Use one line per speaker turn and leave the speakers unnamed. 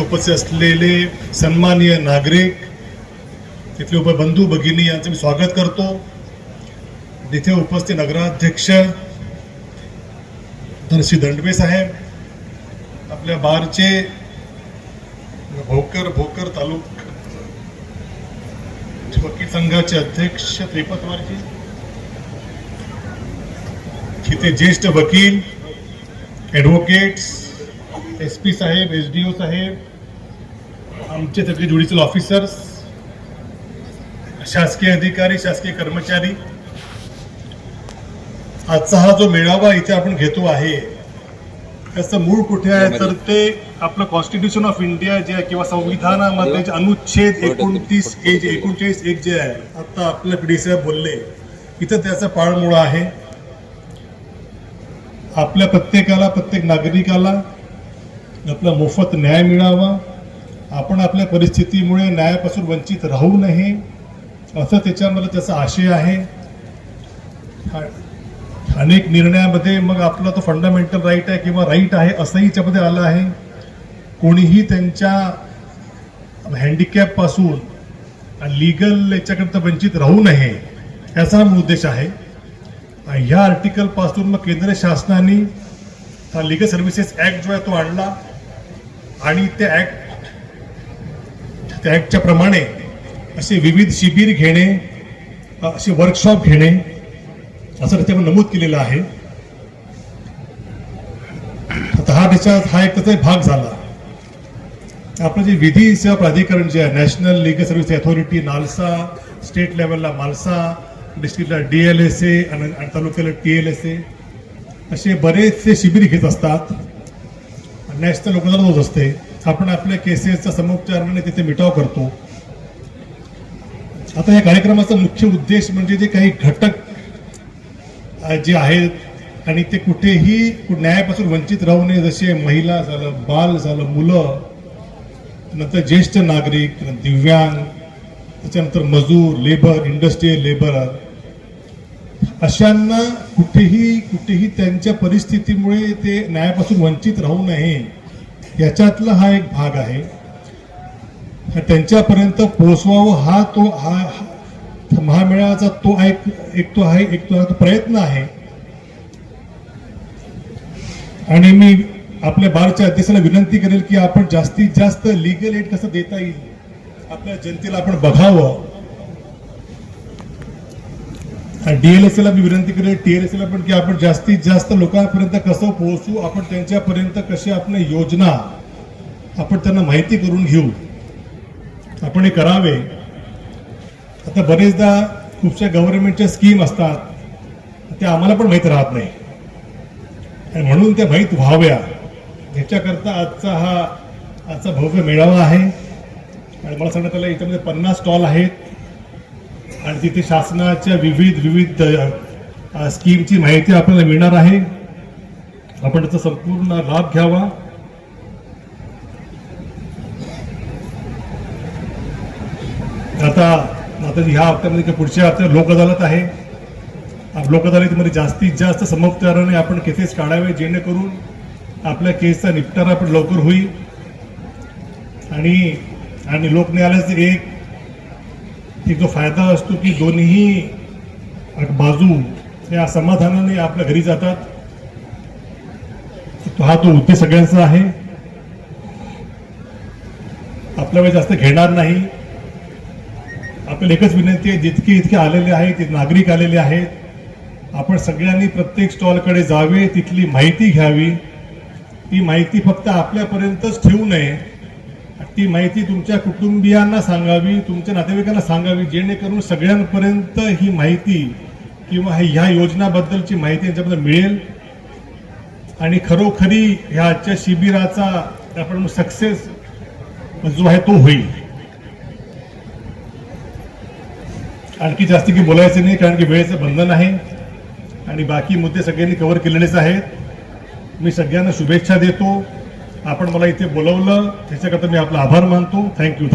उपस्थित असलेले सन्माननीय नागरिक, तिथले बंधू भगिनी यांचं मी स्वागत करतो. तिथे उपस्थित नगराध्यक्ष धनश्री दंडवे साहेब, आपल्या बारचे भोकर तालुका वकील संघाचे अध्यक्ष त्रिपत वारजी, तिथे ज्येष्ठ वकील, ॲडव्होकेट्स, SP साहेब, SDO साहेब, आमचे सगळे ज्युडिशियल ऑफिसर्स, शासकीय अधिकारी, शासकीय कर्मचारी. आजचा हा जो मेळावा इथे आपण घेतो आहे त्याचं मूळ कुठे आहे तर ते आपलं कॉन्स्टिट्यूशन ऑफ इंडिया जे आहे किंवा संविधानामध्ये जे अनुच्छेद 39(1) जे आहे, आता आपल्या PD साहेब बोलले, इथं त्याचा पाळमुळा आहे. आपल्या प्रत्येक नागरिकाला आपला मोफत न्याय मिळावा, आपण आपल्या परिस्थितीमुळे न्यायापासून वंचित राहू नये, असं त्याच्यामध्ये त्याचा आशय आहे. अनेक निर्णयामध्ये मग आपला तो फंडामेंटल राईट आहे किंवा राईट आहे असंही याच्यामध्ये आलं आहे. कोणीही त्यांच्या हँडिकॅप पासून लीगल याच्याकरता वंचित राहू नये, याचा हा उद्देश आहे. ह्या आर्टिकल पासून मग केंद्र शासनाने हा लीगल सर्व्हिसेस ऍक्ट जो आहे तो आणला आणि त्या ऍक्टच्या प्रमाणे असे विविध शिबिर घेणे, असे वर्कशॉप घेणे, असं त्याच्यामध्ये नमूद केलेलं आहे. आता हा त्याच्यात हा एक त्याचा भाग झाला. आपलं जे विधी सेवा प्राधिकरण जे आहे, national legal service authority, NALSA, state लेवलला मालसा, डिस्ट्रिक्टला DLSA आणि तालुक्याला TLSA, असे बरेचसे शिबिर घेत असतात. नॅशनल लोकदालत होत असते. आपण आपल्या केसेसचा समुपचाराने तिथे मिटाव करतो. आता या कार्यक्रमाचा मुख्य उद्देश म्हणजे जे काही घटक जे आहेत आणि ते कुठेही न्यायापासून वंचित राहू नये, जसे महिला झालं, बाल झालं, मुलं, नंतर ज्येष्ठ नागरिक, दिव्यांग, त्याच्यानंतर मजूर, लेबर, इंडस्ट्रियल लेबर, अशांना कुठेही त्यांच्या परिस्थितीमुळे ते न्यायापासून वंचित राहू नये, याच्यातला हा एक भाग आहे. त्यांच्यापर्यंत पोहोचवावं हा महामेळावाचा तो प्रयत्न आहे. आणि मी आपल्या बारच्या अध्यक्षाला विनंती करेल की आपण जास्तीत जास्त लीगल एड कसं देता येईल आपल्या जनतेला आपण बघावं. DLSA ला मी विनंती करेल, TLSA ला पण, की आपण जास्तीत जास्त लोकांपर्यंत कसं पोहोचू, आपण त्यांच्यापर्यंत कशी आपल्या योजना आपण त्यांना माहिती करून घेऊ, आपण हे करावे. आता बरेचदा खूपशा गव्हर्नमेंटच्या स्कीम असतात, त्या आम्हाला पण माहीत राहत नाही आणि म्हणून त्या माहीत व्हाव्या याच्याकरता आजचा भव्य मेळावा आहे. आणि मला सांगण्यात आलं याच्यामध्ये 50 स्टॉल आहेत आणि तिथे शासनाच्या विविध स्कीमची माहिती आपल्याला मिळणार आहे. आपण त्याचा संपूर्ण लाभ घ्यावा. आता ह्या हप्त्यामध्ये किंवा पुढच्या हप्त्यात लोक अदालत आहे. लोक अदालतीमध्ये जास्तीत जास्त समुपचाराने आपण केसेस काढावे, जेणेकरून आपल्या केसचा निपटारा पण लवकर होईल. आणि लोक न्यायालयाचा एक जो फायदा असतो की दोन्ही बाजू या समाधानाने आपल्या घरी जातात, तो उद्देश सगळ्यांचा आहे. आपल्या वेळ जास्त घेणार नाही. आपल्याला एकच विनंती आहे, इतके आलेले आहेत, नागरिक आलेले आहेत, आपण सगळ्यांनी प्रत्येक स्टॉलकडे जावे, तिथली माहिती घ्यावी. ती माहिती फक्त आपल्यापर्यंतच ठेवू नये, ती माहिती तुमच्या कुटुंबियांना सांगावी, तुमच्या नातेवाईकांना सांगावी, जेणेकरून सगळ्यांपर्यंत ही माहिती किंवा ह्या योजनाबद्दलची माहिती यांच्याबद्दल मिळेल आणि खरोखरी ह्या आजच्या शिबिराचा आपण सक्सेस जो आहे तो होईल. आणखी जास्त की बोलायचं नाही, कारण की वेळेचं बंधन आहे आणि बाकी मुद्दे सगळ्यांनी कव्हर केलेलेच आहेत. मी सगळ्यांना शुभेच्छा देतो. आपण मला इथे बोलवलं त्याच्याकरता मी आपला आभार मानतो. थँक्यू.